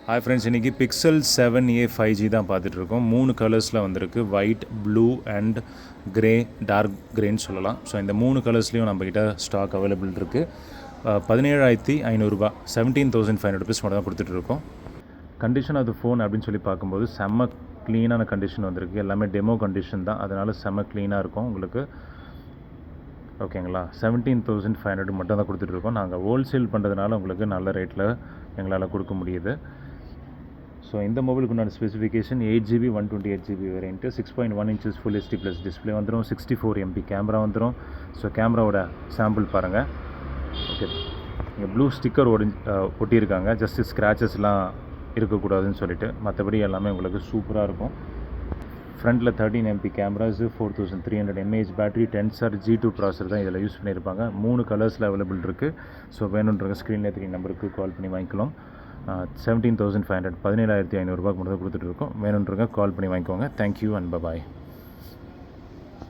Hi friends, இன்றைக்கி pixel 7a 5G தான் பார்த்துட்ருக்கோம். 3 கலர்ஸில் வந்திருக்கு. White, blue and grey, dark க்ரேன்னு சொல்லலாம். ஸோ இந்த 3 கலர்ஸ்லேயும் நம்மக்கிட்ட ஸ்டாக் அவைலபிள் இருக்குது. 17,500 17,500 ருபீஸ் மட்டும் தான் கொடுத்துட்ருக்கோம். கண்டிஷன் ஆஃப் த ஃபோன் அப்படின்னு சொல்லி பார்க்கும்போது செம்ம க்ளீனான கண்டிஷன் வந்திருக்கு. எல்லாமே டெமோ கண்டிஷன் தான், அதனால் செம்ம க்ளீனாக இருக்கும் உங்களுக்கு. ஓகேங்களா, 17,500 மட்டும் தான் கொடுத்துட்ருக்கோம். நாங்கள் ஹோல்சேல் பண்ணுறதுனால உங்களுக்கு நல்ல ரேட்டில் எங்களால் கொடுக்க முடியுது. ஸோ இந்த மொபைலுக்கு உண்டான specification 8GB 128GB variant, 6.1 inches full HD plus display வந்துடும், 64 MP கேமரா வந்துடும். ஸோ கேமராவோட சாம்பிள் பாருங்கள். ஓகே, இங்கே ப்ளூ ஸ்டிக்கர் ஒட்டியிருக்காங்க, ஜஸ்ட்டு ஸ்க்ராச்சஸ்லாம் இருக்கக்கூடாதுன்னு சொல்லிட்டு. மற்றபடி எல்லாமே உங்களுக்கு சூப்பராக இருக்கும். ஃப்ரண்ட்டில் 13 MP cameras, 4300 mAh battery, Tensor G2 ப்ராசர் தான் இதில் யூஸ் பண்ணியிருப்பாங்க. 3 கலர்ஸில் அவைலபிள் இருக்குது. ஸோ வேணுன்றவங்க ஸ்க்ரீனில் தெரிய நம்பருக்கு கால் பண்ணி வாங்கிக்கலாம். 17,500 17,500 ரூபாய்க்கு மட்டும் தான் கொடுத்துட்ருக்கோம். வேணுன்றவங்க கால் பண்ணி வாங்கிக்கோங்க. Thank you and bye bye.